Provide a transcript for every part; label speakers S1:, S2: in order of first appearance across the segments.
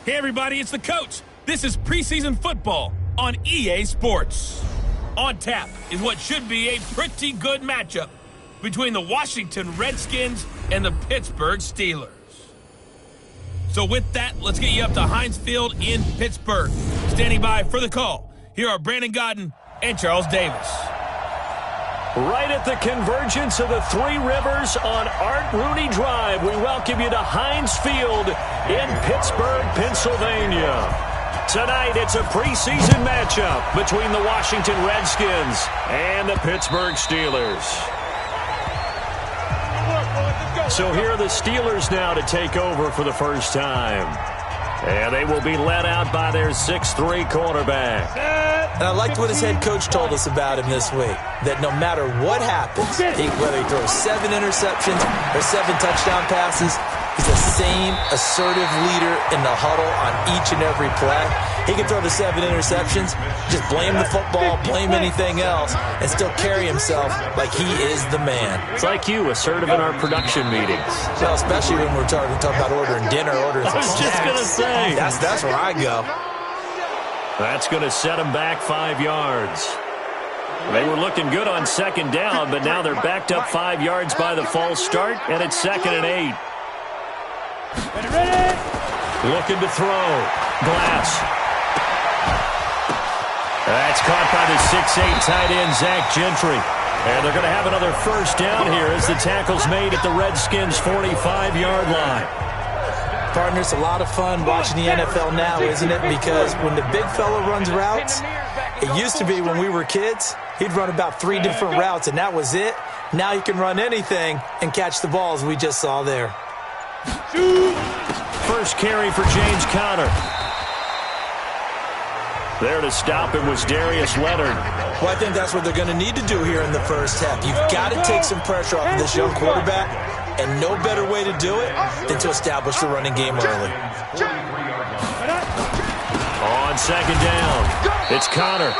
S1: Hey everybody, it's the coach. This is preseason football on EA Sports. On tap is what should be a pretty good matchup between the Washington Redskins and the Pittsburgh Steelers. So with that, let's get you up to Heinz Field in Pittsburgh. Standing by for the call, here are Brandon Godden and Charles Davis.
S2: Right at the convergence of the Three Rivers on Art Rooney Drive, we welcome you to Heinz Field in Pittsburgh, Pennsylvania. Tonight, it's a preseason matchup between the Washington Redskins and the Pittsburgh Steelers. So here are the Steelers now to take over for the first time. And they will be led out by their 6'3" quarterback.
S3: And I liked what his head coach told us about him this week, that no matter what happens, whether he throws 7 interceptions or 7 touchdown passes, he's the same assertive leader in the huddle on each and every play. He can throw the 7 interceptions, just blame the football, blame anything else, and still carry himself like he is the man.
S2: It's like you, assertive in our production meetings.
S3: Well, especially when we're talking about ordering dinner, ordering some snacks.
S2: I was just going to say.
S3: That's where I go.
S2: That's going to set them back 5 yards. They were looking good on second down, but now they're backed up 5 yards by the false start, and it's 2nd and 8.
S4: Ready.
S2: Looking to throw. Glass. That's caught by the 6'8" tight end, Zach Gentry. And they're going to have another first down here as the tackle's made at the Redskins' 45-yard line.
S3: Partner, it's a lot of fun watching the NFL now, isn't it? Because when the big fella runs routes, it used to be when we were kids, he'd run about 3 different routes, and that was it. Now he can run anything and catch the balls we just saw there.
S2: First carry for James Conner. There to stop him was Darius Leonard.
S3: Well, I think that's what they're going to need to do here in the first half. You've got to take some pressure off of this young quarterback, and no better way to do it than to establish the running game early.
S2: On second down, it's Conner.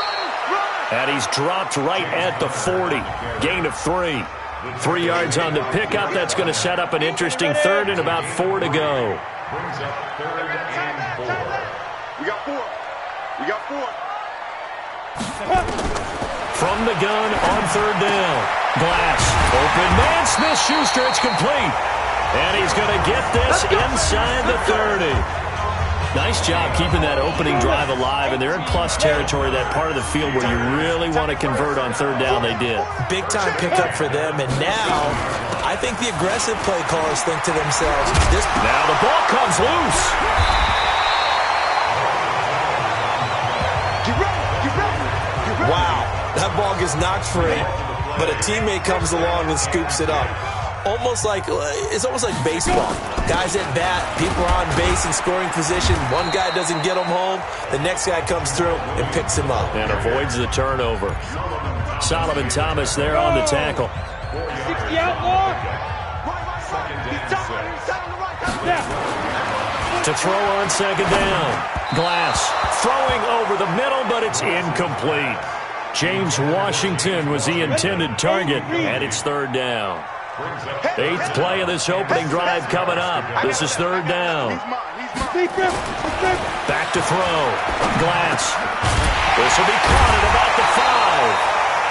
S2: And he's dropped right at the 40. Gain of 3. 3 yards on the pickup. That's going to set up an interesting third and about 4 to go.
S5: We got 4.
S2: From the gun on third down. Glass. Open man. Smith-Schuster. It's complete. And he's going to get this inside the 30. Nice job keeping that opening drive alive. And they're in plus territory, that part of the field where you really want to convert on third down. They did.
S3: Big time pickup for them. And now, I think the aggressive play callers think to themselves,
S2: now the ball comes loose.
S3: Wow, that ball gets knocked free, but a teammate comes along and scoops it up. It's almost like baseball. Guys at bat, people are on base in scoring position. One guy doesn't get him home. The next guy comes through and picks him up.
S2: And avoids the turnover. Solomon Thomas there on the tackle.
S4: 60 out,
S2: To throw on second down. Glass throwing over the middle, but it's incomplete. James Washington was the intended target, and it's third down. 8th play of this opening drive coming up. This is third down. Back to throw. Glass. This will be caught at about the 5.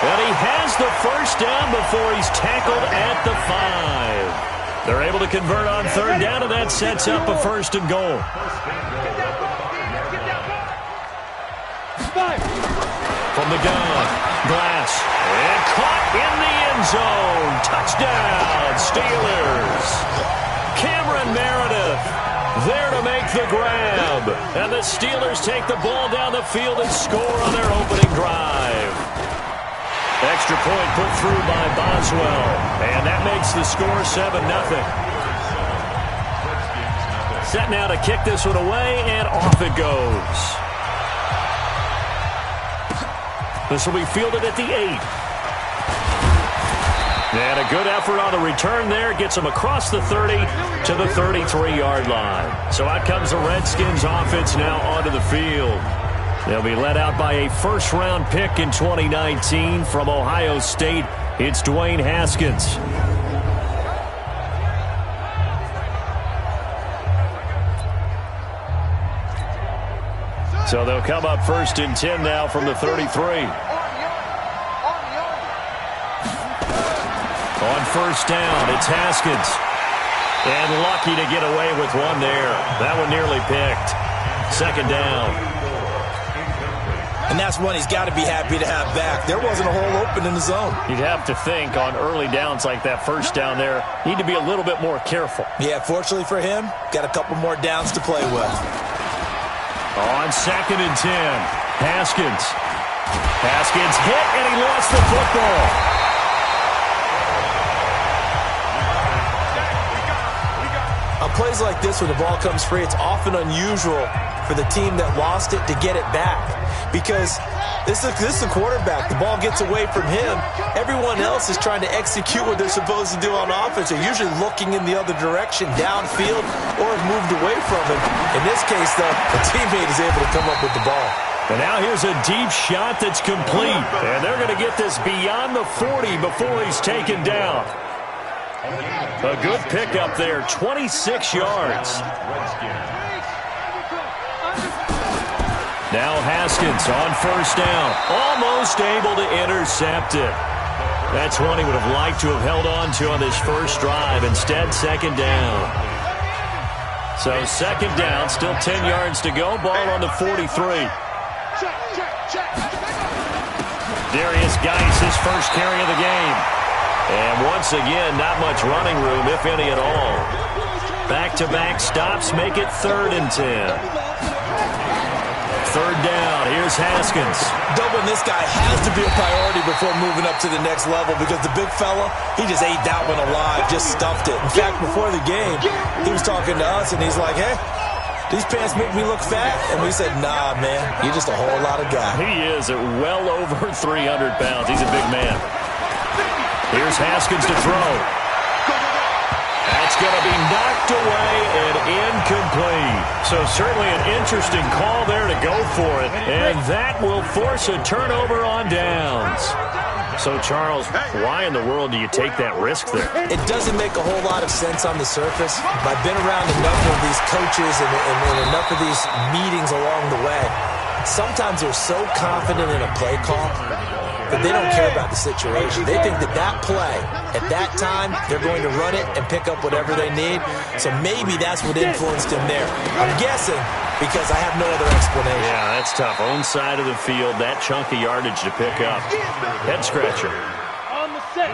S2: And he has the first down before he's tackled at the 5. They're able to convert on third down, and that sets up a 1st and goal. From the gun, Glass, and caught in the end zone. Touchdown, Steelers. Cameron Meredith there to make the grab. And the Steelers take the ball down the field and score on their opening drive. Extra point put through by Boswell. And that makes the score 7-0. Set now to kick this one away, and off it goes. This will be fielded at the 8. And a good effort on the return there. Gets them across the 30 to the 33-yard line. So out comes the Redskins offense now onto the field. They'll be led out by a first-round pick in 2019 from Ohio State. It's Dwayne Haskins. So they'll come up 1st and 10 now from the 33. On 1st down, it's Haskins. And lucky to get away with one there. That one nearly picked. 2nd down.
S3: And that's one he's got to be happy to have back. There wasn't a hole open in the zone.
S2: You'd have to think on early downs like that 1st down there, need to be a little bit more careful.
S3: Yeah, fortunately for him, got a couple more downs to play with.
S2: On 2nd and 10, Haskins. Haskins hit, and he lost the football.
S3: On plays like this, when the ball comes free, it's often unusual for the team that lost it to get it back. Because this is a quarterback. The ball gets away from him. Everyone else is trying to execute what they're supposed to do on offense. They're usually looking in the other direction, downfield, or have moved away from him. In this case, though, the teammate is able to come up with the ball.
S2: And now here's a deep shot that's complete. And they're going to get this beyond the 40 before he's taken down. A good pickup there, 26 yards. Now Haskins on 1st down, almost able to intercept it. That's one he would have liked to have held on to on this first drive. Instead, 2nd down. So 2nd down, still 10 yards to go. Ball on the 43. Darius Geis, his first carry of the game. And once again, not much running room, if any at all. Back-to-back stops make it 3rd and 10. 3rd down, here's Haskins.
S3: Doubling this guy has to be a priority before moving up to the next level because the big fella, he just ate that one alive, just stuffed it. In fact, before the game, he was talking to us, and he's like, hey, these pants make me look fat? And we said, nah, man, you're just a whole lot of guy.
S2: He is at well over 300 pounds. He's a big man. Here's Haskins to throw. That's going to be knocked away and incomplete. So certainly an interesting call there to go for it. And that will force a turnover on downs. So, Charles, why in the world do you take that risk there?
S3: It doesn't make a whole lot of sense on the surface. I've been around enough of these coaches and enough of these meetings along the way. Sometimes they're so confident in a play call that they don't care about the situation. They think that play, at that time, they're going to run it and pick up whatever they need. So maybe that's what influenced him there. I'm guessing because I have no other explanation.
S2: Yeah, that's tough. Own side of the field, that chunk of yardage to pick up. Head scratcher.
S4: On the set.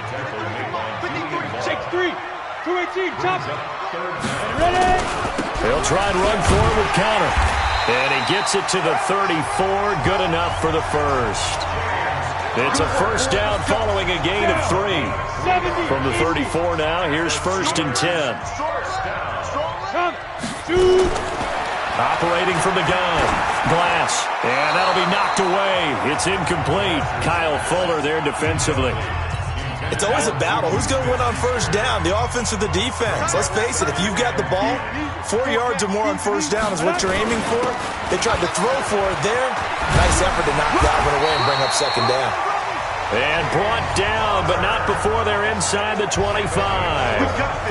S4: 53, shake 3, 218, chop. Ready?
S2: He'll try and run forward with counter. And he gets it to the 34, good enough for the first. It's a 1st down following a gain of 3. From the 34 now, here's 1st and 10. Operating from the gun. Glass. And that'll be knocked away. It's incomplete. Kyle Fuller there defensively.
S3: It's always a battle. Who's going to win on 1st down, the offense or the defense? Let's face it, if you've got the ball, 4 yards or more on 1st down is what you're aiming for. They tried to throw for it there. Nice effort to knock that one away and bring up 2nd down.
S2: And brought down, but not before they're inside the 25.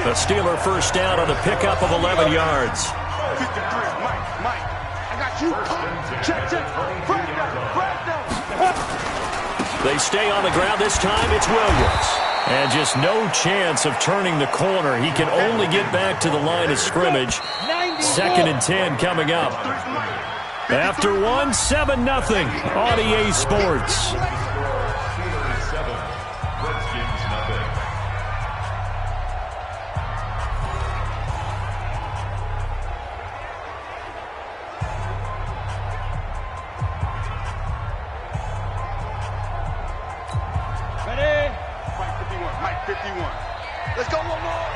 S2: The Steeler 1st down on the pickup of 11 yards.
S4: Mike, I got you. Check.
S2: They stay on the ground. This time it's Williams. And just no chance of turning the corner. He can only get back to the line of scrimmage. 2nd and 10 coming up. After 7-0 on EA Sports.
S4: Mike 51. Let's go one more.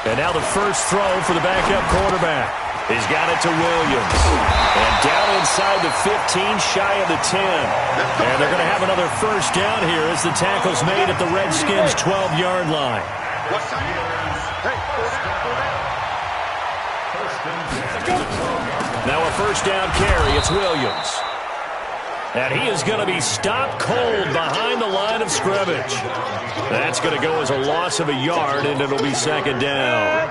S2: And now the first throw for the backup quarterback. He's got it to Williams. And down inside the 15, shy of the 10. And they're going to have another first down here as the tackle's made at the Redskins' 12-yard line. Now a first down carry. It's Williams. And he is going to be stopped cold behind the line of scrimmage. That's going to go as a loss of a yard, and it'll be second down.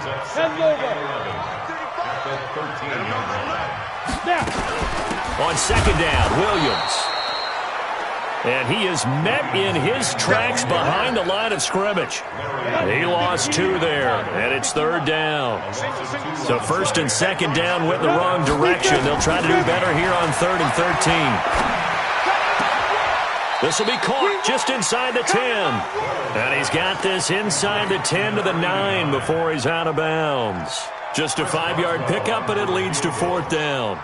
S2: On second down, Williams. And he is met in his tracks behind the line of scrimmage. He lost 2 there, and it's third down. So first and second down went in the wrong direction. They'll try to do better here on 3rd and 13. This will be caught just inside the 10. And he's got this inside the 10 to the 9 before he's out of bounds. Just a 5-yard pickup, and it leads to 4th down.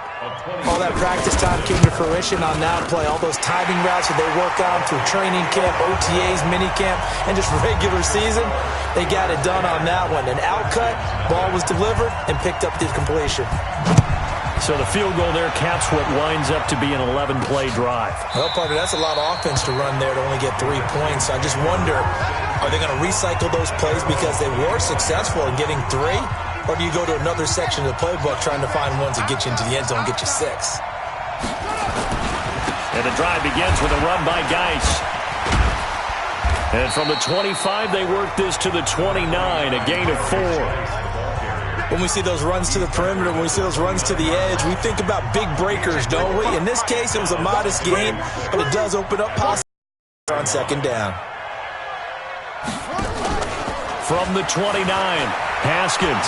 S3: All that practice time came to fruition on that play. All those timing routes that they work on through training camp, OTAs, minicamp, and just regular season, they got it done on that one. An outcut, ball was delivered, and picked up the completion.
S2: So the field goal there caps what winds up to be an 11-play drive.
S3: Well, partner, that's a lot of offense to run there to only get 3 points. I just wonder, are they going to recycle those plays because they were successful in getting 3? Or do you go to another section of the playbook trying to find ones that get you into the end zone and get you 6?
S2: And the drive begins with a run by Geis. And from the 25, they work this to the 29, a gain of 4.
S3: When we see those runs to the perimeter, when we see those runs to the edge, we think about big breakers, don't we? In this case, it was a modest gain, but it does open up possibilities on second down.
S2: From the 29, Haskins.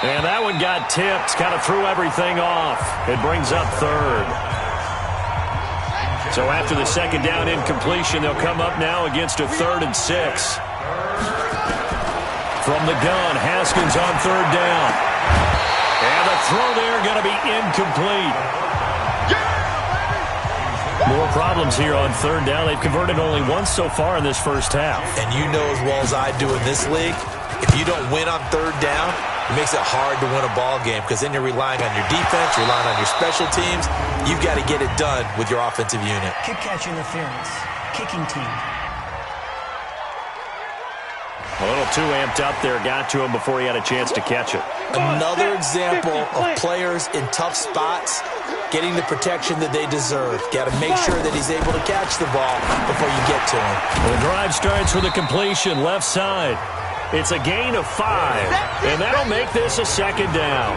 S2: And that one got tipped, kind of threw everything off. It brings up 3rd. So after the second down incompletion, they'll come up now against a 3rd and 6. From the gun, Haskins on 3rd down. And the throw there going to be incomplete. More problems here on 3rd down. They've converted only once so far in this first half.
S3: And you know as well as I do in this league, if you don't win on 3rd down, it makes it hard to win a ball game because then you're relying on your defense, relying on your special teams. You've got to get it done with your offensive unit.
S5: Kick catch interference. Kicking team.
S2: A little too amped up there, got to him before he had a chance to catch it.
S3: Another example of players in tough spots getting the protection that they deserve. Got to make sure that he's able to catch the ball before you get to him.
S2: The drive starts with a completion, left side. It's a gain of 5, and that'll make this a second down.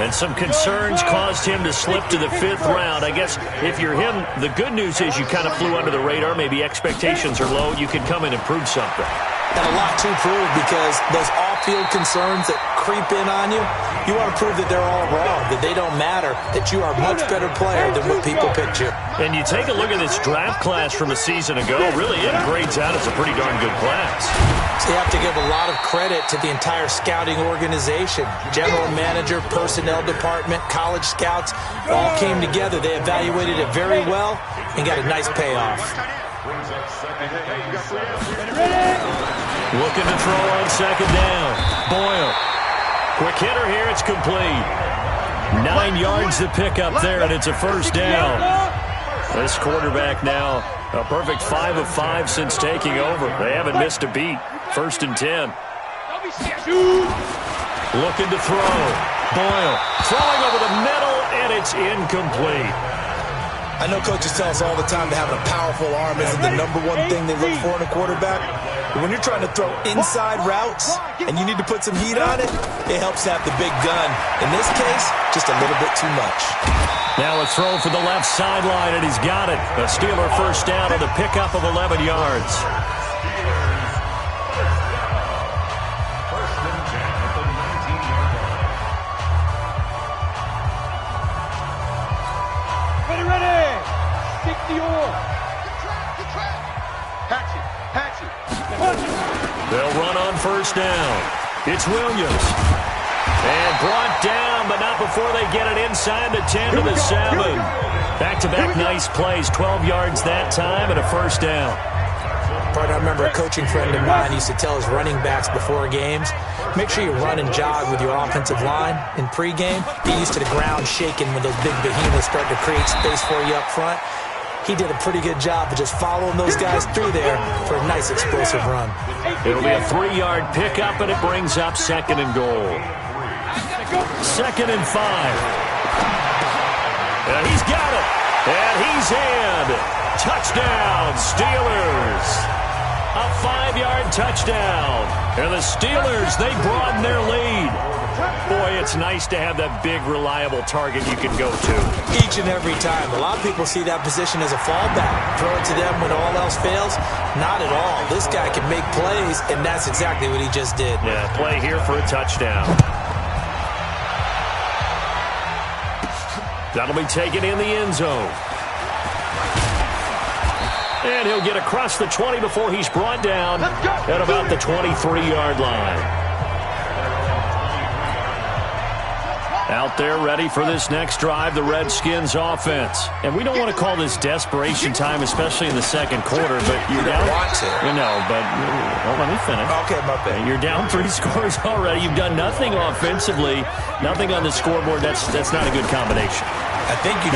S2: And some concerns caused him to slip to the 5th round. I guess if you're him, the good news is you kind of flew under the radar. Maybe expectations are low. You can come in and prove something.
S3: And a lot to prove because those off-field concerns that creep in on you, you want to prove that they're all wrong, that they don't matter, that you are a much better player than what people picture.
S2: And you take a look at this draft class from a season ago, really it grades out as a pretty darn good class.
S3: So you have to give a lot of credit to the entire scouting organization. General manager, personnel department, college scouts, all came together. They evaluated it very well and got a nice payoff.
S2: Looking to throw on second down. Boyle. Quick hitter here. It's complete. 9 yards to pick up there, and it's a first down. This quarterback now a perfect 5 of 5 since taking over. They haven't missed a beat. 1st and 10. Looking to throw. Boyle throwing over the middle, and it's incomplete.
S3: I know coaches tell us all the time that having a powerful arm isn't the number one thing they look for in a quarterback. But when you're trying to throw inside routes and you need to put some heat on it, it helps to have the big gun. In this case, just a little bit too much.
S2: Now a throw for the left sideline, and he's got it. A Steeler first down on the pickup of 11 yards. They'll run on first down. It's Williams. And brought down, but not before they get it inside the 10 to the 7. Back-to-back nice plays. 12 yards that time and a first down.
S3: Partner, I remember a coaching friend of mine used to tell his running backs before games, make sure you run and jog with your offensive line in pregame. Get used to the ground shaking when those big behemoths start to create space for you up front. He did a pretty good job of just following those guys through there for a nice explosive run.
S2: It'll be a 3-yard pickup, and it brings up 2nd and goal. 2nd and 5. And he's got it. And he's in. Touchdown, Steelers. A 5-yard touchdown. And the Steelers, they broaden their lead. Boy, it's nice to have that big, reliable target you can go to.
S3: Each and every time. A lot of people see that position as a fallback. Throw it to them when all else fails. Not at all. This guy can make plays, and that's exactly what he just did.
S2: Yeah, play here for a touchdown. That'll be taken in the end zone. And he'll get across the 20 before he's brought down at about the 23-yard line. Out there ready for this next drive, the Redskins offense. And we don't want to call this desperation time, especially in the second quarter, but you're down. You know, but let me finish.
S3: Okay, my bad.
S2: You're down 3 scores already. You've done nothing offensively, nothing on the scoreboard. That's not a good combination.
S3: I think you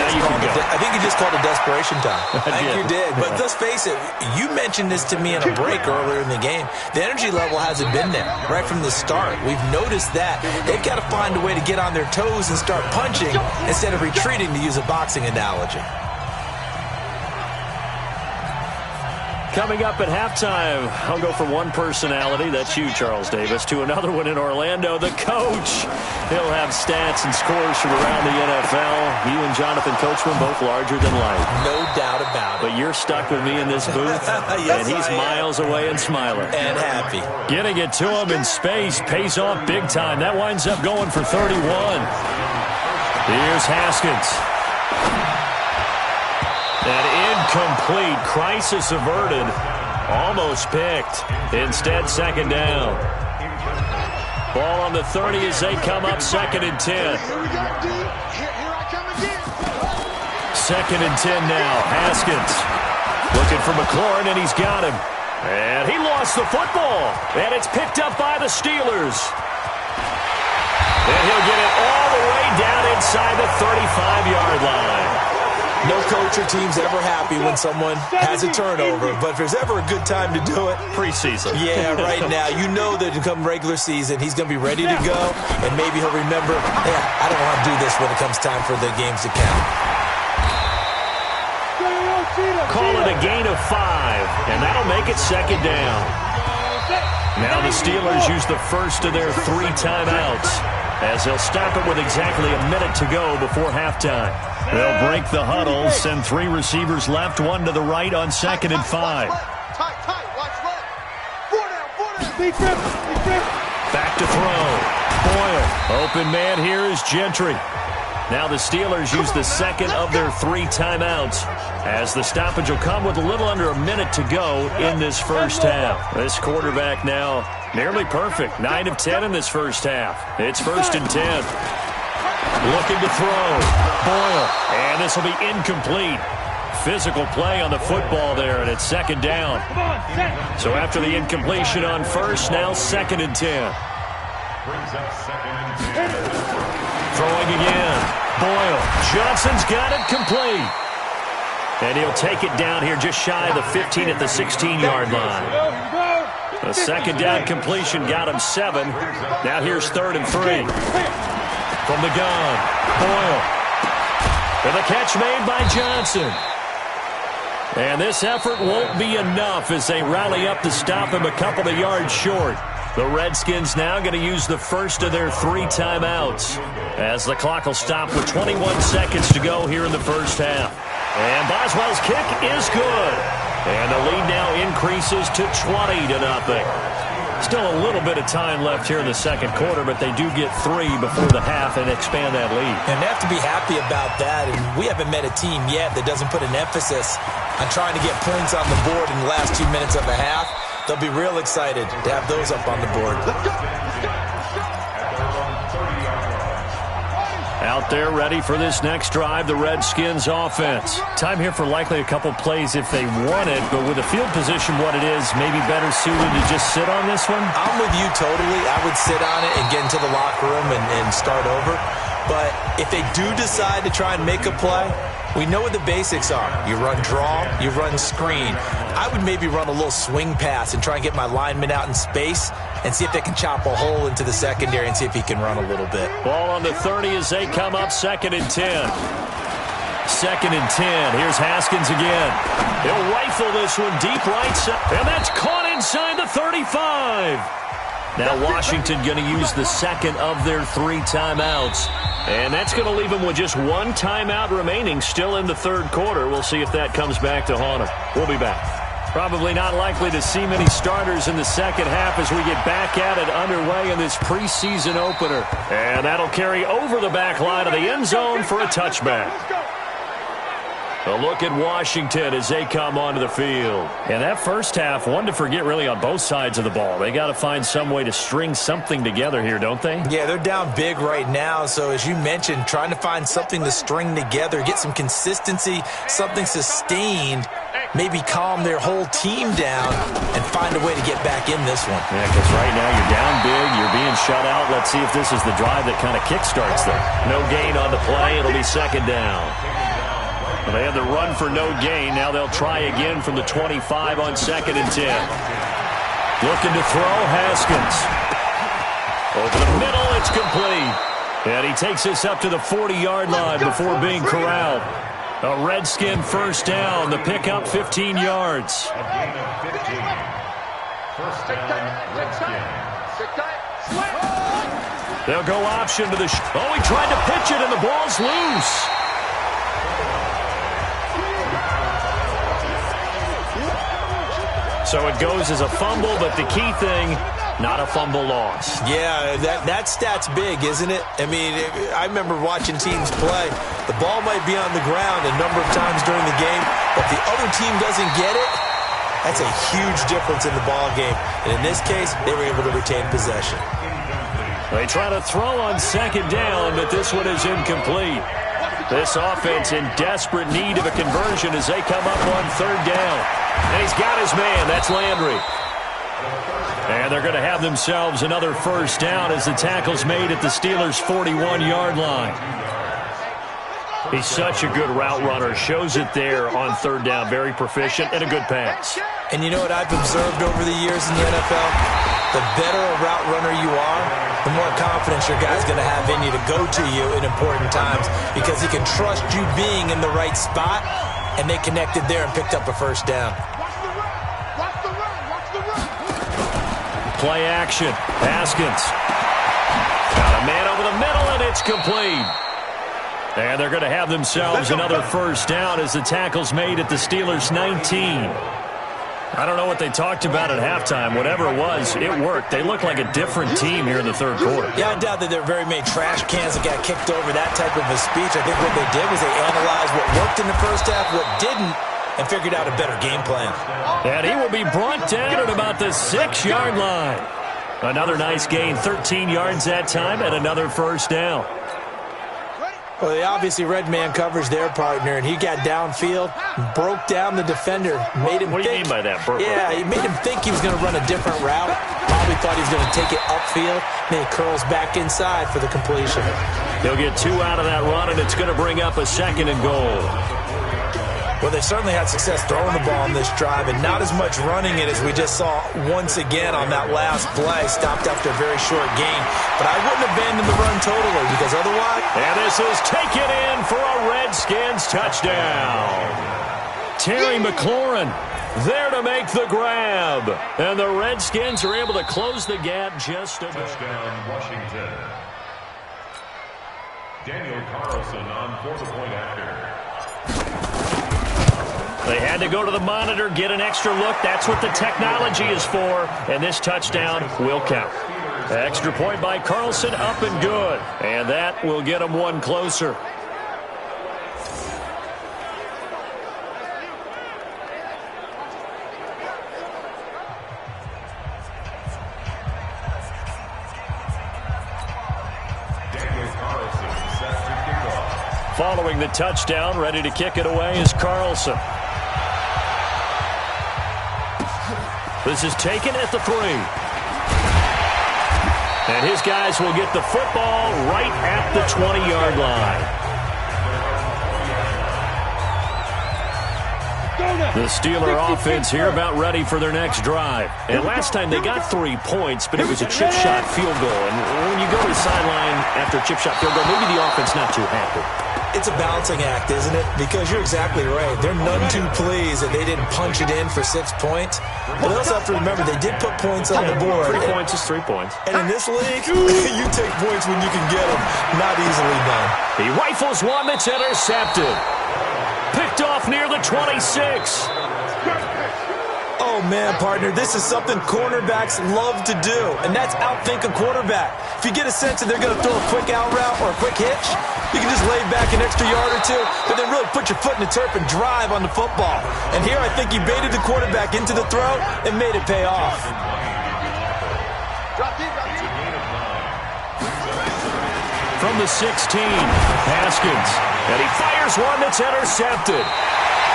S3: just called it desperation time. I think you did. But let's face it, you mentioned this to me in a break earlier in the game. The energy level hasn't been there right from the start. We've noticed that. They've got to find a way to get on their toes and start punching instead of retreating, to use a boxing analogy.
S2: Coming up at halftime, I'll go from one personality, that's you, Charles Davis, to another one in Orlando, the coach. He'll have stats and scores from around the NFL. You and Jonathan Coachman, both larger than life.
S3: No doubt about it.
S2: But you're stuck with me in this booth,
S3: yes,
S2: and he's miles away and smiling.
S3: And happy.
S2: Getting it to him in space pays off big time. That winds up going for 31. Here's Haskins. An incomplete, crisis averted, almost picked. Instead, 2nd down. Ball on the 30 as they come up, 2nd and 10. 2nd and 10 now. Haskins looking for McLaurin, and he's got him. And he lost the football, and it's picked up by the Steelers. And he'll get it all the way down inside the 35-yard line.
S3: No coach or team's ever happy when someone has a turnover, but if there's ever a good time to do it,
S2: preseason.
S3: Yeah, right now. You know that come regular season, he's going to be ready to go, and maybe he'll remember, I don't want to do this when it comes time for the games to count.
S2: Call it a gain of 5, and that'll make it 2nd down. Now the Steelers use the first of their 3 timeouts, as they'll stop it with exactly a minute to go before halftime. They'll break the huddle, send 3 receivers left, 1 to the right on 2nd and 5. Back to throw. Boyle. Open man here is Gentry. Now the Steelers use the second of their 3 timeouts, as the stoppage will come with a little under a minute to go in this first half. This quarterback now nearly perfect. 9 of 10 in this first half. It's 1st and 10. Looking to throw. Boyle. And this will be incomplete. Physical play on the football there, and it's 2nd down. So after the incompletion on first, now 2nd and 10. Throwing again. Boyle. Johnson's got it complete. And he'll take it down here just shy of the 15 at the 16-yard line. The 2nd down completion got him 7. Now here's 3rd and 3. From the gun, Boyle. And the catch made by Johnson. And this effort won't be enough as they rally up to stop him a couple of yards short. The Redskins now going to use the first of their 3 timeouts, as the clock will stop with 21 seconds to go here in the first half. And Boswell's kick is good. And the lead now increases to 20-0. Still a little bit of time left here in the second quarter, but they do get 3 before the half and expand that lead.
S3: And they have to be happy about that. And we haven't met a team yet that doesn't put an emphasis on trying to get points on the board in the last 2 minutes of a half. They'll be real excited to have those up on the board.
S2: Out there ready for this next drive, the Redskins offense. Time here for likely a couple plays if they want it, but with the field position what it is, maybe better suited to just sit on this one?
S3: I'm with you totally. I would sit on it and get into the locker room and start over. But if they do decide to try and make a play, we know what the basics are. You run draw, you run screen. I would maybe run a little swing pass and try and get my lineman out in space and see if they can chop a hole into the secondary and see if he can run a little bit.
S2: Ball on the 30 as they come up 2nd and 10. 2nd and 10. Here's Haskins again. He'll rifle this one deep right side. And that's caught inside the 35. Now Washington going to use the second of their 3 timeouts. And that's going to leave them with just 1 timeout remaining still in the 3rd quarter. We'll see if that comes back to haunt them. We'll be back. Probably not likely to see many starters in the second half as we get back at it underway in this preseason opener. And that'll carry over the back line of the end zone for a touchback. A look at Washington as they come onto the field. And that first half, one to forget really on both sides of the ball. They got to find some way to string something together here, don't they?
S3: Yeah, they're down big right now. So as you mentioned, trying to find something to string together, get some consistency, something sustained, maybe calm their whole team down and find a way to get back in this one.
S2: Yeah, because right now you're down big, you're being shut out. Let's see if this is the drive that kind of kickstarts them. No gain on the play. It'll be 2nd down. Well, they had the run for no gain. Now they'll try again from the 25 on 2nd and 10. Looking to throw, Haskins. Over the middle, it's complete. And he takes this up to the 40-yard line before being corralled. A Redskin first down. The pickup 15 yards. They'll go option to the... he tried to pitch it and the ball's loose. So it goes as a fumble, but the key thing, not a fumble loss.
S3: Yeah, that stat's big, isn't it? I mean, I remember watching teams play. The ball might be on the ground a number of times during the game, but if the other team doesn't get it, that's a huge difference in the ball game. And in this case, they were able to retain possession.
S2: They try to throw on 2nd down, but this one is incomplete. This offense in desperate need of a conversion as they come up on 3rd down. And he's got his man. That's Landry. And they're going to have themselves another first down as the tackle's made at the Steelers' 41-yard line. He's such a good route runner. Shows it there on 3rd down. Very proficient and a good pass.
S3: And you know what I've observed over the years in the NFL? The better a route runner you are, the more confidence your guy's going to have in you to go to you in important times because he can trust you being in the right spot, and they connected there and picked up a first down.
S2: Play action. Haskins. Got a man over the middle, and it's complete. And they're going to have themselves another first down as the tackle's made at the Steelers' 19. I don't know what they talked about at halftime. Whatever it was, it worked. They look like a different team here in the 3rd quarter.
S3: Yeah, I doubt that there are very many trash cans that got kicked over, that type of a speech. I think what they did was they analyzed what worked in the first half, what didn't, and figured out a better game plan.
S2: And he will be brought down at about the 6-yard line. Another nice gain, 13 yards that time, and another first down.
S3: Well, they obviously red man coverage their partner, and he got downfield, broke down the defender, made him
S2: What do you
S3: think,
S2: mean by that?
S3: Yeah, he made him think he was going to run a different route. Probably thought he was going to take it upfield. Then he curls back inside for the completion.
S2: He'll get 2 out of that run, and it's going to bring up a 2nd and goal.
S3: Well, they certainly had success throwing the ball on this drive, and not as much running it as we just saw once again on that last play. Stopped after a very short gain. But I wouldn't abandon the run totally, because otherwise...
S2: And this is taken in for a Redskins touchdown. Terry McLaurin there to make the grab. And the Redskins are able to close the gap just a bit.
S6: Touchdown, Washington. Daniel Carlson on for the point after.
S2: They had to go to the monitor, get an extra look. That's what the technology is for. And this touchdown will count. Extra point by Carlson, up and good. And that will get them one closer.
S6: Daniel Carlson set to kick off.
S2: following the touchdown. Ready to kick it away is Carlson. This is taken at the 3. And his guys will get the football right at the 20-yard line. The Steeler offense here about ready for their next drive. And last time they got 3 points, but it was a chip shot field goal. And when you go to the sideline after a chip shot field goal, maybe the offense not too happy.
S3: It's a balancing act, isn't it? Because you're exactly right. They're none too pleased that they didn't punch it in for 6 points. But they also have to remember they did put points on the board.
S2: 3 points is 3 points.
S3: And in this league, you take points when you can get them. Not easily done.
S2: He rifles one that's intercepted. Picked off near the 26.
S3: Oh, man, partner, this is something cornerbacks love to do, and that's outthink a quarterback. If you get a sense that they're going to throw a quick out route or a quick hitch, you can just lay back an extra yard or two, but then really put your foot in the turf and drive on the football. And here I think he baited the quarterback into the throw and made it pay off.
S2: From the 16, Haskins. And he fires one that's intercepted.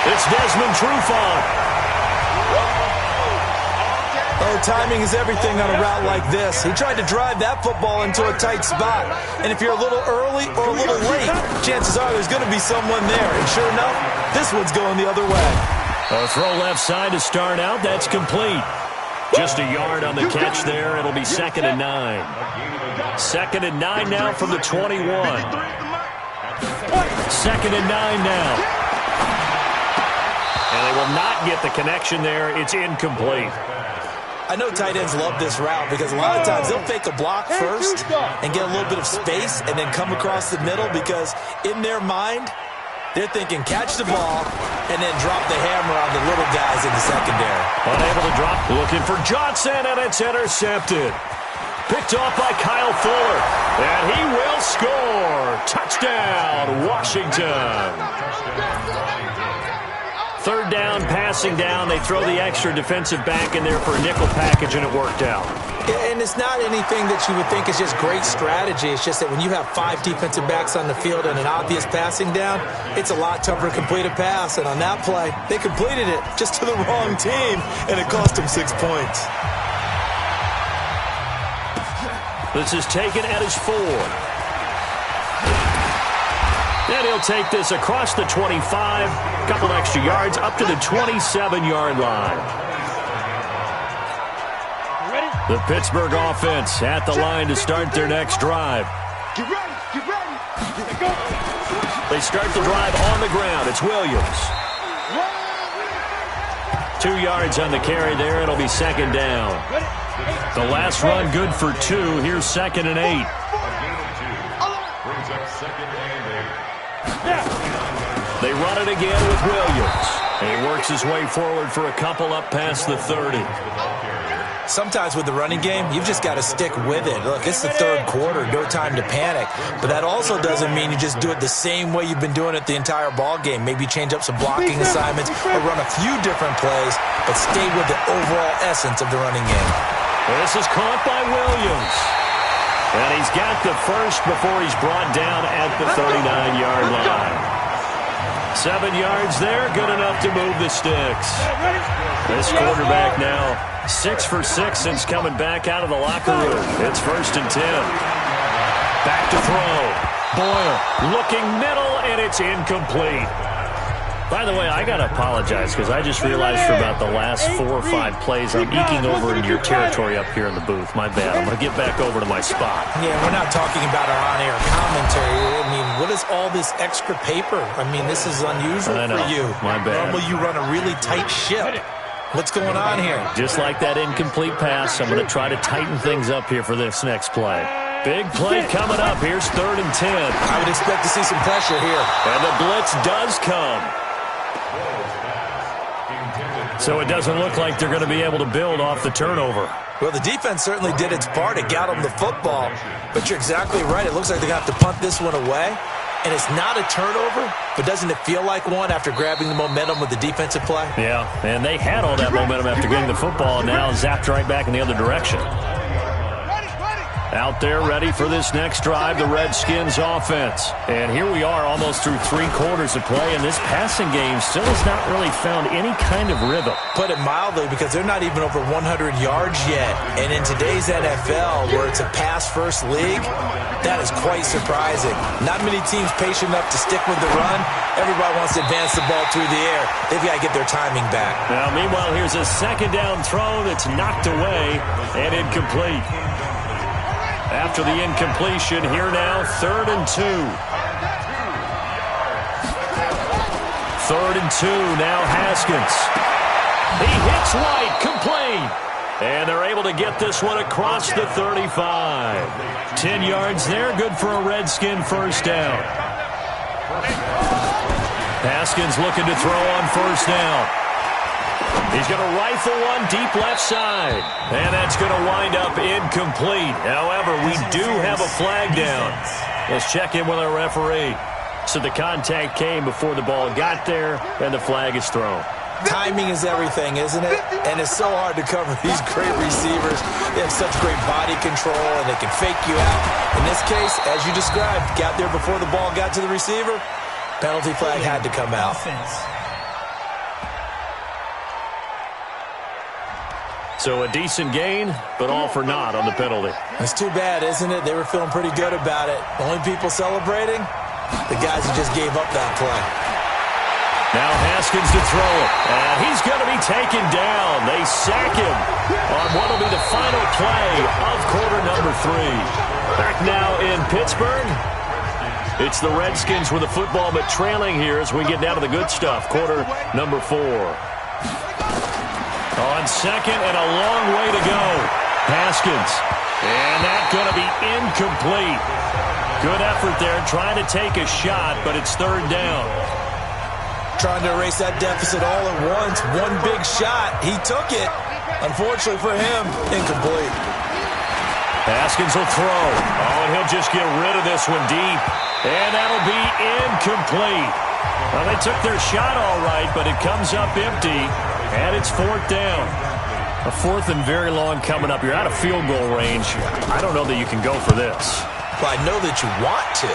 S2: It's Desmond Trufant.
S3: Oh, timing is everything on a route like this. He tried to drive that football into a tight spot. And if you're a little early or a little late, chances are there's going to be someone there. And sure enough, this one's going the other way.
S2: A throw left side to start out. That's complete. Just a yard on the catch there. It'll be 2nd and 9. 2nd and 9 now from the 21. 2nd and 9 now. And they will not get the connection there. It's incomplete.
S3: I know tight ends love this route because a lot of times they'll fake a block first and get a little bit of space and then come across the middle because in their mind, they're thinking catch the ball and then drop the hammer on the little guys in the secondary.
S2: Unable to drop. Looking for Johnson, and it's intercepted. Picked off by Kyle Fuller. And he will score. Touchdown, Washington. 3rd down, passing down. They throw the extra defensive back in there for a nickel package, and it worked out.
S3: And it's not anything that you would think is just great strategy. It's just that when you have 5 defensive backs on the field and an obvious passing down, it's a lot tougher to complete a pass. And on that play, they completed it just to the wrong team, and it cost them 6 points.
S2: This is taken at his 4. And he'll take this across the 25, couple extra yards, up to the 27-yard line. The Pittsburgh offense at the line to start their next drive.
S4: Get ready, get ready. Go.
S2: They start the drive on the ground. It's Williams. 2 yards on the carry there. It'll be 2nd down. The last run good for 2. Here's 2nd and 8. They run it again with Williams. And he works his way forward for a couple up past the 30.
S3: Sometimes with the running game, you've just got to stick with it. Look, it's the 3rd quarter, no time to panic. But that also doesn't mean you just do it the same way you've been doing it the entire ball game. Maybe change up some blocking assignments or run a few different plays, but stay with the overall essence of the running game.
S2: This is caught by Williams. And he's got the first before he's brought down at the 39-yard line. 7 yards there, good enough to move the sticks. This quarterback now 6 for 6 since coming back out of the locker room. It's 1st and 10. Back to throw. Boyle looking middle, and it's incomplete. By the way, I got to apologize because I just realized for about the last 4 or 5 plays I'm eking over into your territory up here in the booth. My bad. I'm going to get back over to my spot.
S3: Yeah, we're not talking about our on-air commentary. I mean, what is all this extra paper? I mean, this is unusual for you.
S2: My bad.
S3: Normally you run a really tight ship. What's going on here?
S2: Just like that incomplete pass, I'm going to try to tighten things up here for this next play. Big play coming up. Here's 3rd and 10.
S3: I would expect to see some pressure here.
S2: And the blitz does come. So it doesn't look like they're going to be able to build off the turnover.
S3: Well, the defense certainly did its part. It got them the football. But you're exactly right. It looks like they're going to have to punt this one away. And it's not a turnover, but doesn't it feel like one after grabbing the momentum with the defensive play?
S2: Yeah, and they had all that momentum after getting the football, and now zapped right back in the other direction. Out there ready for this next drive, the Redskins offense. And here we are almost through 3 quarters of play, and this passing game still has not really found any kind of rhythm.
S3: Put it mildly, because they're not even over 100 yards yet. And in today's NFL, where it's a pass-first league, that is quite surprising. Not many teams patient enough to stick with the run. Everybody wants to advance the ball through the air. They've got to get their timing back.
S2: Now, meanwhile, here's a second down throw that's knocked away and incomplete. After the incompletion, here now, 3rd and 2. 3rd and 2, now Haskins. He hits White, complete. And they're able to get this one across the 35. 10 yards there, good for a Redskin first down. Haskins looking to throw on first down. He's going to rifle one deep left side. And that's going to wind up incomplete. However, we do have a flag down. Let's check in with our referee. So the contact came before the ball got there, and the flag is thrown.
S3: Timing is everything, isn't it? And it's so hard to cover these great receivers. They have such great body control, and they can fake you out. In this case, as you described, got there before the ball got to the receiver. Penalty flag had to come out.
S2: So a decent gain, but all for naught on the penalty.
S3: It's too bad, isn't it? They were feeling pretty good about it. The only people celebrating, the guys who just gave up that play.
S2: Now Haskins to throw it, and he's going to be taken down. They sack him on what will be the final play of quarter number 3. Back now in Pittsburgh. It's the Redskins with the football, but trailing here as we get down to the good stuff. Quarter number 4. On second and a long way to go. Haskins. And that's going to be incomplete. Good effort there trying to take a shot, but it's 3rd down.
S3: Trying to erase that deficit all at once. One big shot. He took it. Unfortunately for him, incomplete.
S2: Haskins will throw. Oh, and he'll just get rid of this one deep. And that'll be incomplete. Well, they took their shot all right, but it comes up empty. And it's 4th down. A 4th and very long coming up. You're out of field goal range. I don't know that you can go for this.
S3: Well, I know that you want to,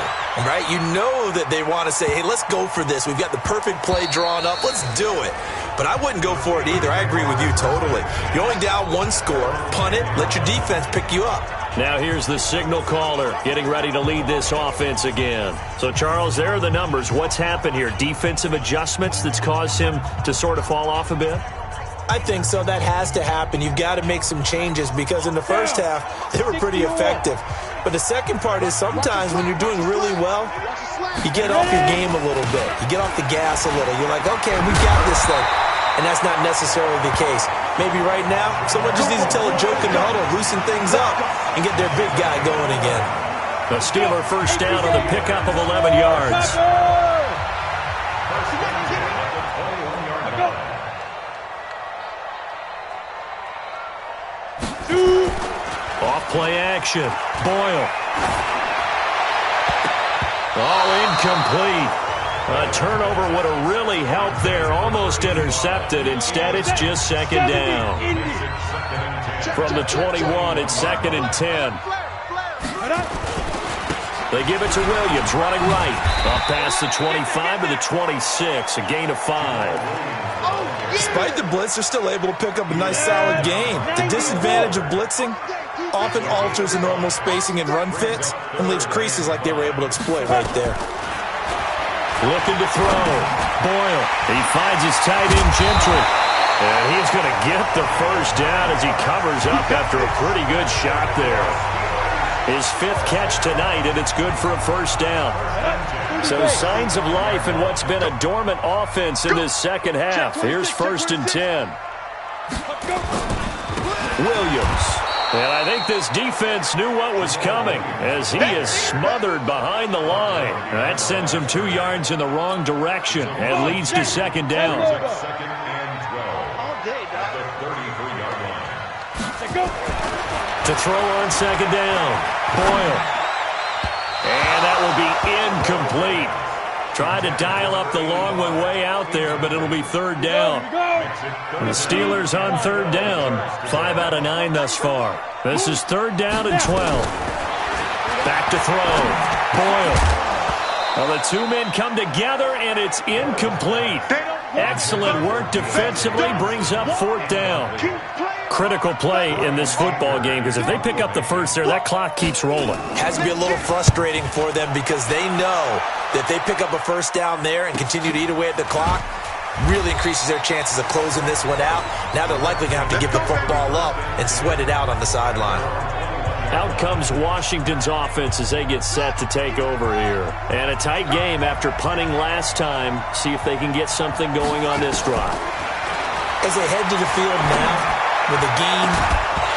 S3: right? You know that they want to say, hey, let's go for this. We've got the perfect play drawn up. Let's do it. But I wouldn't go for it either. I agree with you totally. You're only down 1 score. Punt it. Let your defense pick you up.
S2: Now here's the signal caller getting ready to lead this offense again. So, Charles, there are the numbers. What's happened here? Defensive adjustments that's caused him to sort of fall off a bit?
S3: I think so. That has to happen. You've got to make some changes because in the first half, they were pretty effective. But the second part is sometimes when you're doing really well, you get off your game a little bit. You get off the gas a little. You're like, okay, we got this thing. And that's not necessarily the case. Maybe right now, someone just needs to tell a joke in the huddle, loosen things up, and get their big guy going again.
S2: The Steeler first down on the pickup of 11 yards. Off play action. Boyle. Oh, incomplete. A turnover would have really helped there. Almost intercepted. Instead, it's just 2nd down. From the 21, it's 2nd and 10. They give it to Williams, running right. Up past the 25 to the 26, a gain of 5.
S3: Despite the blitz, they're still able to pick up a nice, solid gain. The disadvantage of blitzing often alters the normal spacing and run fits and leaves creases like they were able to exploit right there.
S2: Looking to throw. Boyle. He finds his tight end, Gentry. And he's going to get the first down as he covers up after a pretty good shot there. His 5th catch tonight, and it's good for a first down. So signs of life in what's been a dormant offense in this second half. Here's 1st and 10. Williams. And I think this defense knew what was coming as he is smothered behind the line. That sends him 2 yards in the wrong direction and leads to 2nd down.
S6: 2nd and 12 at the 33-yard line.
S2: To throw on 2nd down. Boyle. And that will be incomplete. Tried to dial up the long way out there, but it'll be third down. The Steelers on third down, 5 out of 9 thus far. This is third down and 12. Back to throw. Boyle. Well, the two men come together, and it's incomplete. Excellent work defensively, brings up fourth down. Critical play in this football game, because if they pick up the first there, that clock keeps rolling.
S3: Has to be a little frustrating for them because they know that they pick up a first down there and continue to eat away at the clock, really increases their chances of closing this one out. Now they're likely going to have to give the football up and sweat it out on the sideline.
S2: Out comes Washington's offense as they get set to take over here. And a tight game after punting last time. See if they can get something going on this drive.
S3: As they head to the field now, with a game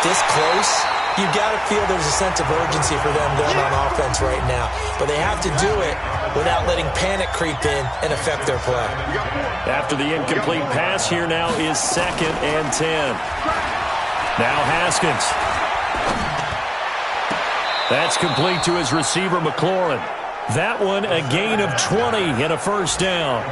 S3: this close, you've got to feel there's a sense of urgency for them going on offense right now. But they have to do it without letting panic creep in and affect their play.
S2: After the incomplete pass, here now is 2nd and 10. Now Haskins. That's complete to his receiver, McLaurin. That one, a gain of 20 and a first down.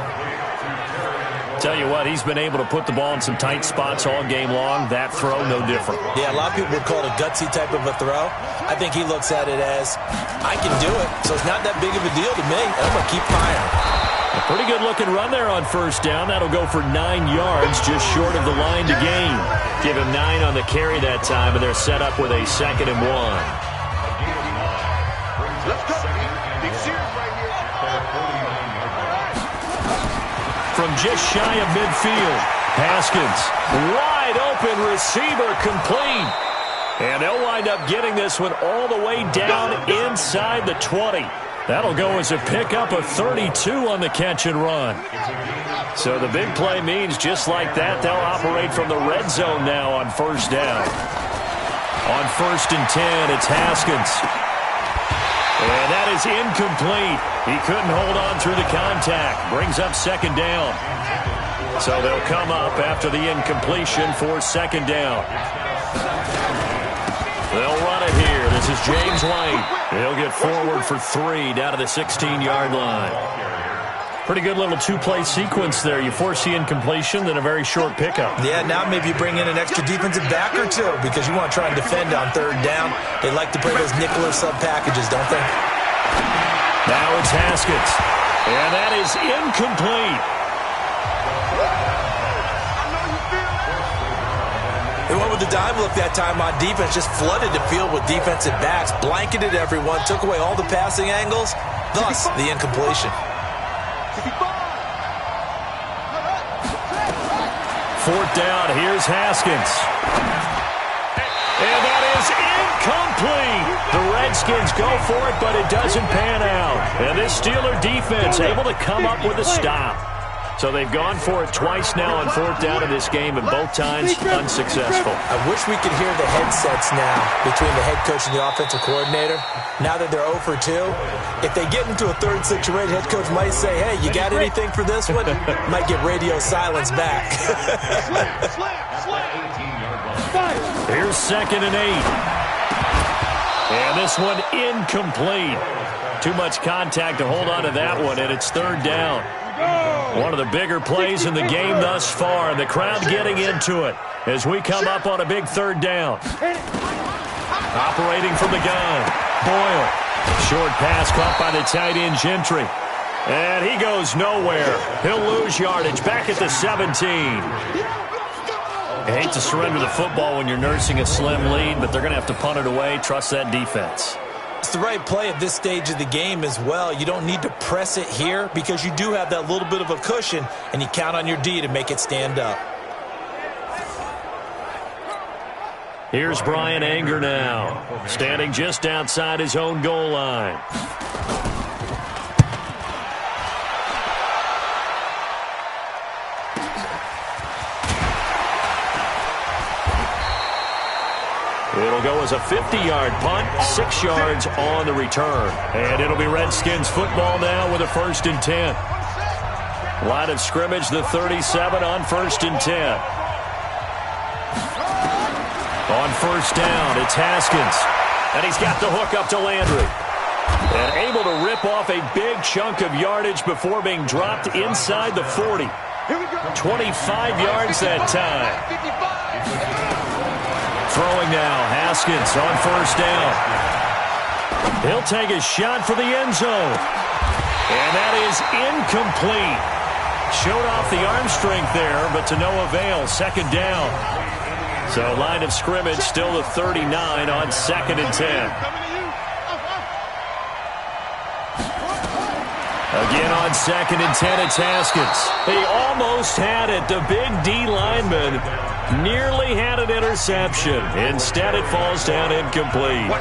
S2: Tell you what, he's been able to put the ball in some tight spots all game long. That throw, no different.
S3: Yeah, a lot of people would call it a gutsy type of a throw. I think he looks at it as, I can do it, so it's not that big of a deal to me, and I'm going to keep firing.
S2: A pretty good-looking run there on first down. That'll go for 9 yards, just short of the line to gain. Give him 9 on the carry that time, and they're set up with a 2nd and 1.
S4: Let's go. Big series right here.
S2: From just shy of midfield, Haskins, wide open receiver, complete. And they'll wind up getting this one all the way down inside the 20. That'll go as a pickup of 32 on the catch and run. So the big play means just like that, they'll operate from the red zone now on first down. On 1st and 10, it's Haskins. And that is incomplete. He couldn't hold on through the contact. Brings up 2nd down. So they'll come up after the incompletion for 2nd down. They'll run it here. This is James White. He'll get forward for 3 down to the 16-yard line. Pretty good little two-play sequence there. You force the incompletion, then a very short pickup.
S3: Yeah, now maybe you bring in an extra defensive back or two because you want to try and defend on 3rd down. They like to play those nickel or sub packages, don't they?
S2: Now it's Haskins. And that is incomplete.
S3: They went with the dime look that time on defense, just flooded the field with defensive backs, blanketed everyone, took away all the passing angles, thus the incompletion.
S2: 4th down, here's Haskins. And that is incomplete. The Redskins go for it, but it doesn't pan out. And this Steeler defense able to come up with a stop. So they've gone for it twice now on 4th down in this game, and both times unsuccessful.
S3: I wish we could hear the headsets now between the head coach and the offensive coordinator. Now that they're 0 for 2, if they get into a 3rd situation, head coach might say, hey, you got anything for this one? Might get radio silence back.
S2: Here's 2nd and 8. And this one incomplete. Too much contact to hold on to that one, and it's 3rd down. One of the bigger plays in the game thus far, and the crowd getting into it as we come up on a big 3rd down. Operating from the gun, Boyle. Short pass caught by the tight end Gentry. And he goes nowhere. He'll lose yardage back at the 17. I hate to surrender the football when you're nursing a slim lead, but they're going to have to punt it away. Trust that defense.
S3: It's the right play at this stage of the game as well. You don't need to press it here because you do have that little bit of a cushion, and you count on your D to make it stand up.
S2: Here's Brian Anger now, standing just outside his own goal line. It'll go as a 50-yard punt, 6 yards on the return. And it'll be Redskins football now with a 1st and 10. Line of scrimmage, the 37 on 1st and 10. On 1st down, it's Haskins. And he's got the hook up to Landry. And able to rip off a big chunk of yardage before being dropped inside the 40. 25 yards that time. Throwing now, Haskins on first down. He'll take a shot for the end zone. And that is incomplete. Showed off the arm strength there, but to no avail. Second down. So line of scrimmage still the 39 on 2nd and 10. Again on 2nd and 10, it's Haskins. He almost had it. The big D lineman nearly had an interception. Instead, it falls down incomplete.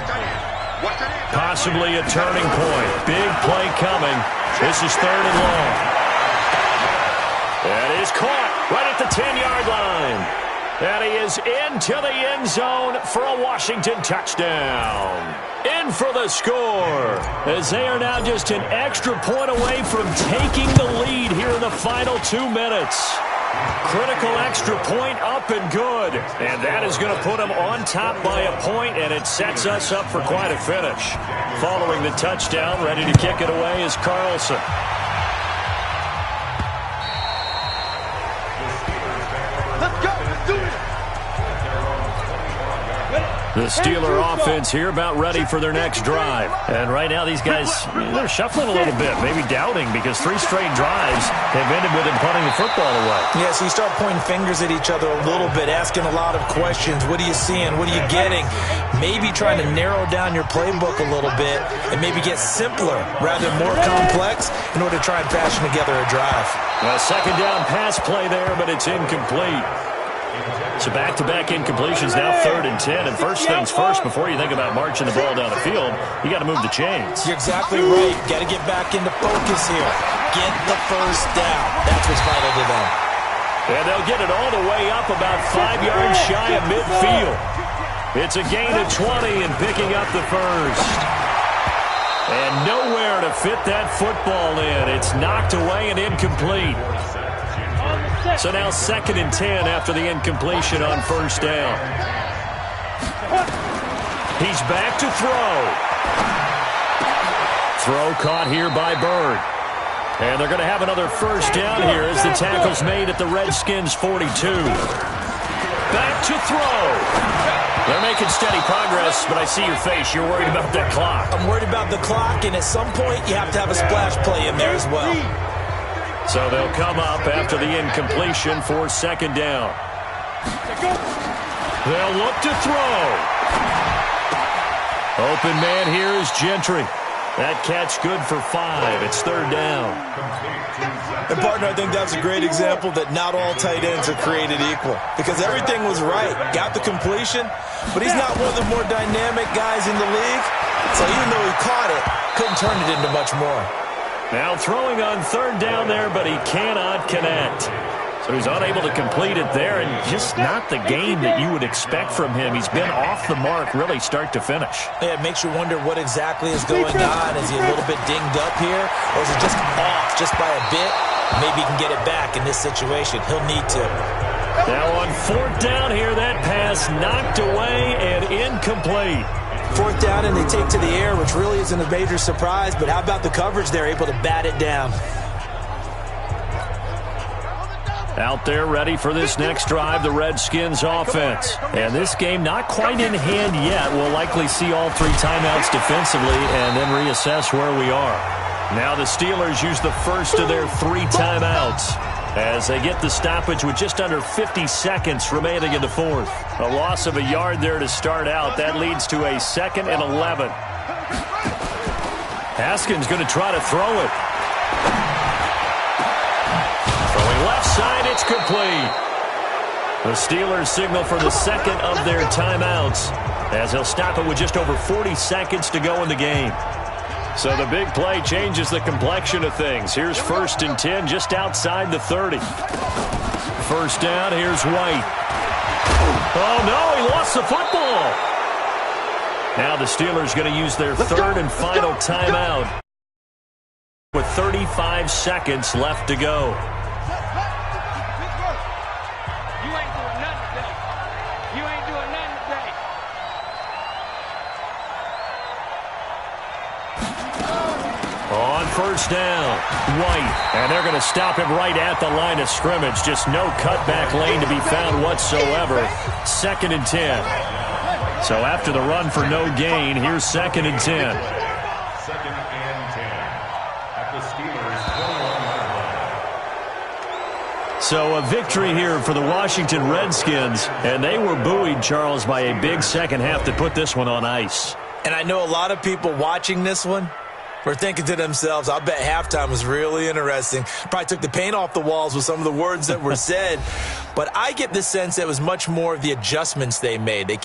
S2: Possibly a turning point. Big play coming. This is 3rd and long. That is caught right at the 10-yard line. And he is into the end zone for a Washington touchdown. In for the score, as they are now just an extra point away from taking the lead here in the final 2 minutes. Critical extra point up and good. And that is going to put them on top by a point, and it sets us up for quite a finish. Following the touchdown, ready to kick it away is Carlson. The Steeler offense here about ready for their next drive. And right now these guys, they're shuffling a little bit, maybe doubting, because 3 straight drives have ended with them punting the football away.
S3: Yeah, so you start pointing fingers at each other a little bit, asking a lot of questions. What are you seeing? What are you getting? Maybe trying to narrow down your playbook a little bit and maybe get simpler rather than more complex in order to try and fashion together a drive.
S2: A second down pass play there, but it's incomplete. So back-to-back incompletions, now 3rd and 10. And first things first, before you think about marching the ball down the field, you got to move the chains.
S3: You're exactly right. Got to get back into focus here. Get the first down. That's what's vital to them.
S2: And they'll get it all the way up about 5 yards shy of midfield. It's a gain of 20 and picking up the first. And nowhere to fit that football in. It's knocked away and incomplete. So now 2nd and 10 after the incompletion on first down. He's back to throw. Throw caught here by Bird. And they're going to have another first down here as the tackle's made at the Redskins 42. Back to throw. They're making steady progress, but I see your face. You're worried about that clock.
S3: I'm worried about the clock, and at some point you have to have a splash play in there as well.
S2: So they'll come up after the incompletion for 2nd down. They'll look to throw. Open man here is Gentry. That catch good for 5. It's 3rd down.
S3: And, partner, I think that's a great example that not all tight ends are created equal. Because everything was right. Got the completion, but he's not one of the more dynamic guys in the league. So even though he caught it, couldn't turn it into much more.
S2: Now throwing on 3rd down there, but he cannot connect. So he's unable to complete it there, and just not the game that you would expect from him. He's been off the mark really start to finish.
S3: Yeah, it makes you wonder what exactly is going on. Is he a little bit dinged up here, or is it just off just by a bit? Maybe he can get it back in this situation. He'll need to.
S2: Now on 4th down here, that pass knocked away and incomplete.
S3: 4th down, and they take to the air, which really isn't a major surprise, but how about the coverage there, able to bat it down?
S2: Out there ready for this next drive, the Redskins offense. And this game not quite in hand yet. We'll likely see all 3 timeouts defensively and then reassess where we are. Now the Steelers use the first of their 3 timeouts as they get the stoppage with just under 50 seconds remaining in the 4th. A loss of a yard there to start out. That leads to a 2nd and 11. Haskins going to try to throw it. Throwing left side, it's complete. The Steelers signal for the 2nd of their timeouts as they'll stop it with just over 40 seconds to go in the game. So the big play changes the complexion of things. Here's 1st and 10 just outside the 30. First down, here's White. Oh, no, he lost the football. Now the Steelers going to use their 3rd and final timeout with 35 seconds left to go. first down. White, and they're going to stop him right at the line of scrimmage. Just no cutback lane to be found whatsoever. 2nd and 10. So after the run for no gain, here's 2nd and 10.
S6: 2nd and 10 at the Steelers' 21-yard line.
S2: So a victory here for the Washington Redskins, and they were buoyed, Charles, by a big second half that put this one on ice.
S3: And I know a lot of people watching this one were thinking to themselves, I bet halftime was really interesting. Probably took the paint off the walls with some of the words that were said. But I get the sense that it was much more of the adjustments they made. They